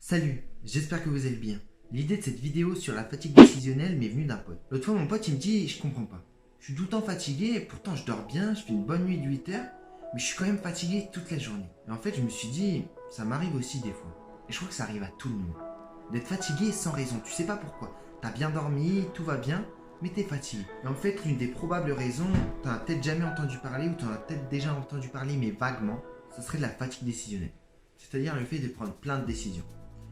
Salut, j'espère que vous allez bien. L'idée de cette vidéo sur la fatigue décisionnelle m'est venue d'un pote. L'autre fois, mon pote, il me dit, je comprends pas. Je suis tout le temps fatigué, et pourtant je dors bien, je fais une bonne nuit de 8 heures, mais je suis quand même fatigué toute la journée. Et en fait, je me suis dit, ça m'arrive aussi des fois. Et je crois que ça arrive à tout le monde. D'être fatigué sans raison, tu sais pas pourquoi. T'as bien dormi, tout va bien, mais t'es fatigué. Et en fait, l'une des probables raisons, t'en as peut-être jamais entendu parler, ou t'en as peut-être déjà entendu parler, mais vaguement, ça serait de la fatigue décisionnelle. C'est-à-dire le fait de prendre plein de décisions.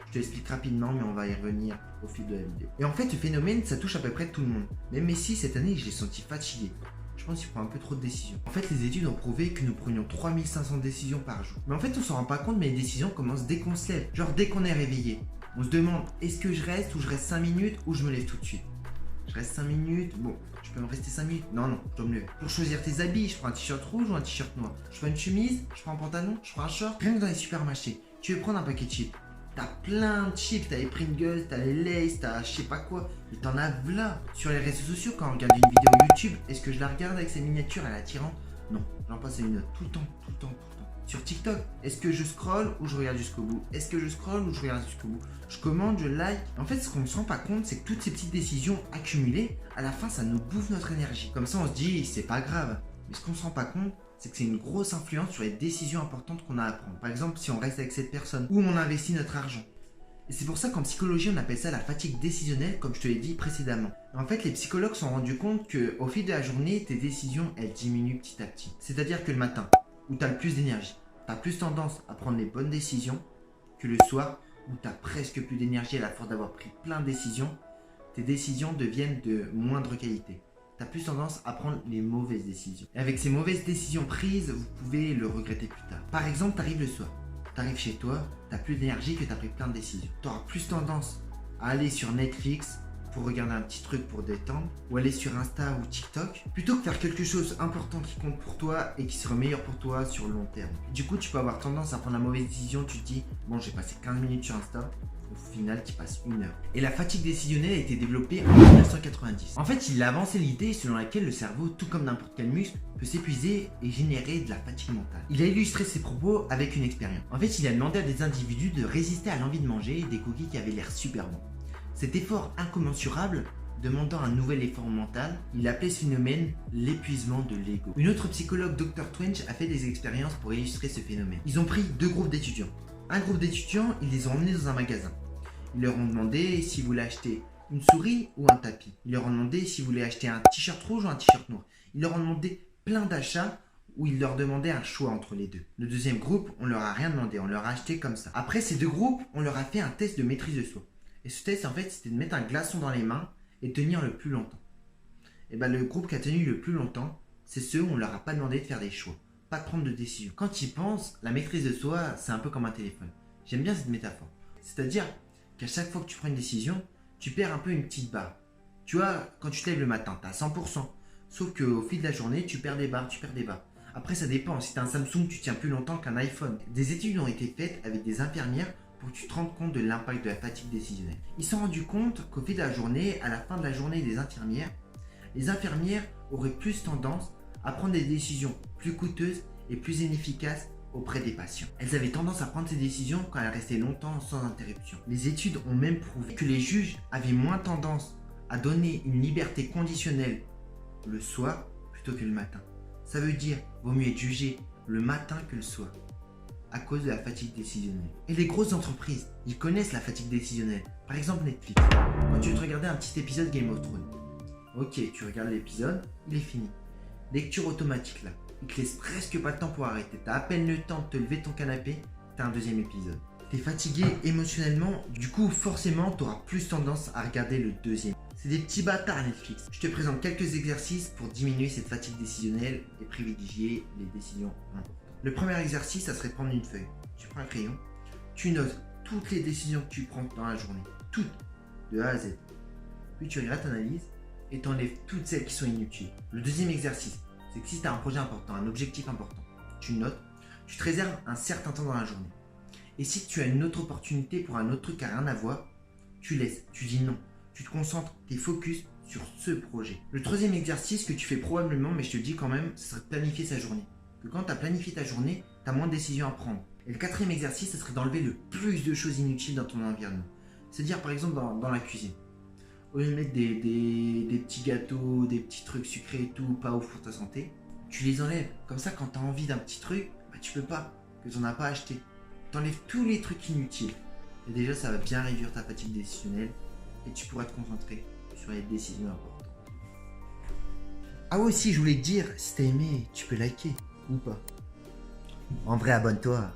Je te l'explique rapidement, mais on va y revenir au fil de la vidéo. Et en fait, ce phénomène, ça touche à peu près tout le monde. Même Messi, cette année, je l'ai senti fatigué. Je pense qu'il prend un peu trop de décisions. En fait, les études ont prouvé que nous prenions 3500 décisions par jour. Mais en fait, on s'en rend pas compte, mais les décisions commencent dès qu'on se lève. Genre dès qu'on est réveillé. On se demande, est-ce que je reste ou je reste 5 minutes ou je me lève tout de suite. Je reste 5 minutes, bon, je peux me rester 5 minutes. Non, je dois me lever. Pour choisir tes habits, je prends un t-shirt rouge ou un t-shirt noir. Je prends une chemise, je prends un pantalon, je prends un short. Rien que dans les supermarchés, tu veux prendre un paquet de chips. T'as plein de chips, t'as les Pringles, t'as les Lay's, t'as je sais pas quoi, et t'en as là. Sur les réseaux sociaux, quand on regarde une vidéo YouTube, est-ce que je la regarde avec ses miniatures à l'attirant? Non, j'en passe une note tout le temps. Sur TikTok, est-ce que je scroll ou je regarde jusqu'au bout? Est-ce que je scroll ou je regarde jusqu'au bout? Je commande, je like. En fait, ce qu'on ne se rend pas compte, c'est que toutes ces petites décisions accumulées, à la fin, ça nous bouffe notre énergie. Comme ça, on se dit, c'est pas grave. Mais ce qu'on se rend pas compte, c'est que c'est une grosse influence sur les décisions importantes qu'on a à prendre. Par exemple, si on reste avec cette personne, où on investit notre argent. Et c'est pour ça qu'en psychologie, on appelle ça la fatigue décisionnelle, comme je te l'ai dit précédemment. En fait, les psychologues se sont rendus compte qu'au fil de la journée, tes décisions, elles diminuent petit à petit. C'est-à-dire que le matin, où tu as le plus d'énergie, tu as plus tendance à prendre les bonnes décisions que le soir, où tu as presque plus d'énergie à la force d'avoir pris plein de décisions. Tes décisions deviennent de moindre qualité. Tu as plus tendance à prendre les mauvaises décisions. Et avec ces mauvaises décisions prises, vous pouvez le regretter plus tard. Par exemple, tu arrives le soir. Tu arrives chez toi, tu n'as plus d'énergie que tu as pris plein de décisions. Tu auras plus tendance à aller sur Netflix pour regarder un petit truc pour détendre, ou aller sur Insta ou TikTok, plutôt que faire quelque chose important qui compte pour toi et qui sera meilleur pour toi sur le long terme. Du coup, tu peux avoir tendance à prendre la mauvaise décision, tu te dis, bon, j'ai passé 15 minutes sur Insta, au final, tu passes 1 heure. Et la fatigue décisionnelle a été développée en 1990. En fait, il a avancé l'idée selon laquelle le cerveau, tout comme n'importe quel muscle, peut s'épuiser et générer de la fatigue mentale. Il a illustré ses propos avec une expérience. En fait, il a demandé à des individus de résister à l'envie de manger des cookies qui avaient l'air super bons. Cet effort incommensurable, demandant un nouvel effort mental, il appelait ce phénomène l'épuisement de l'ego. Une autre psychologue, Dr. Twench, a fait des expériences pour illustrer ce phénomène. Ils ont pris 2 groupes d'étudiants. Un groupe d'étudiants, ils les ont emmenés dans un magasin. Ils leur ont demandé s'ils voulaient acheter une souris ou un tapis. Ils leur ont demandé s'ils voulaient acheter un t-shirt rouge ou un t-shirt noir. Ils leur ont demandé plein d'achats où ils leur demandaient un choix entre les deux. Le deuxième groupe, on leur a rien demandé, on leur a acheté comme ça. Après ces 2 groupes, on leur a fait un test de maîtrise de soi. Et ce test, en fait, c'était de mettre un glaçon dans les mains et tenir le plus longtemps. Et bien, le groupe qui a tenu le plus longtemps, c'est ceux où on leur a pas demandé de faire des choix, pas de prendre de décision. Quand tu y penses, la maîtrise de soi, c'est un peu comme un téléphone. J'aime bien cette métaphore. C'est-à-dire qu'à chaque fois que tu prends une décision, tu perds un peu une petite barre. Tu vois, quand tu te lèves le matin, tu as 100%. Sauf qu'au fil de la journée, tu perds des barres. Après, ça dépend. Si tu as un Samsung, tu tiens plus longtemps qu'un iPhone. Des études ont été faites avec des infirmières pour que tu te rendes compte de l'impact de la fatigue décisionnelle. Ils se sont rendus compte qu'au fil de la journée, à la fin de la journée des infirmières, les infirmières auraient plus tendance à prendre des décisions plus coûteuses et plus inefficaces auprès des patients. Elles avaient tendance à prendre ces décisions quand elles restaient longtemps sans interruption. Les études ont même prouvé que les juges avaient moins tendance à donner une liberté conditionnelle le soir plutôt que le matin. Ça veut dire, vaut mieux être jugé le matin que le soir, à cause de la fatigue décisionnelle. Et les grosses entreprises, ils connaissent la fatigue décisionnelle. Par exemple Netflix. Quand tu veux te regarder un petit épisode Game of Thrones, ok, tu regardes l'épisode, il est fini. Lecture automatique là. Il te laisse presque pas de temps pour arrêter. T'as à peine le temps de te lever de ton canapé, t'as un deuxième épisode. T'es fatigué émotionnellement, du coup forcément t'auras plus tendance à regarder le deuxième. C'est des petits bâtards Netflix. Je te présente quelques exercices pour diminuer cette fatigue décisionnelle et privilégier les décisions importantes. Le premier exercice, ça serait de prendre une feuille. Tu prends un crayon, tu notes toutes les décisions que tu prends dans la journée. Toutes, de A à Z. Puis tu regardes, t'analyses et t'enlèves toutes celles qui sont inutiles. Le deuxième exercice, c'est que si tu as un projet important, un objectif important, tu notes, tu te réserves un certain temps dans la journée. Et si tu as une autre opportunité pour un autre truc qui n'a rien à voir, tu laisses, tu dis non. Tu te concentres, tu es focus sur ce projet. Le troisième exercice que tu fais probablement, mais je te le dis quand même, ce serait de planifier sa journée. Que quand tu as planifié ta journée, tu as moins de décisions à prendre. Et le quatrième exercice, ce serait d'enlever le plus de choses inutiles dans ton environnement. C'est-à-dire par exemple dans la cuisine. Au lieu de mettre des petits gâteaux, des petits trucs sucrés et tout, pas ouf pour ta santé, tu les enlèves. Comme ça, quand tu as envie d'un petit truc, bah, tu peux pas, que tu n'en as pas acheté. Tu enlèves tous les trucs inutiles. Et déjà, ça va bien réduire ta fatigue décisionnelle et tu pourras te concentrer sur les décisions importantes. Ah oui, aussi, je voulais te dire, si t'as aimé, tu peux liker ou pas. En vrai, abonne-toi.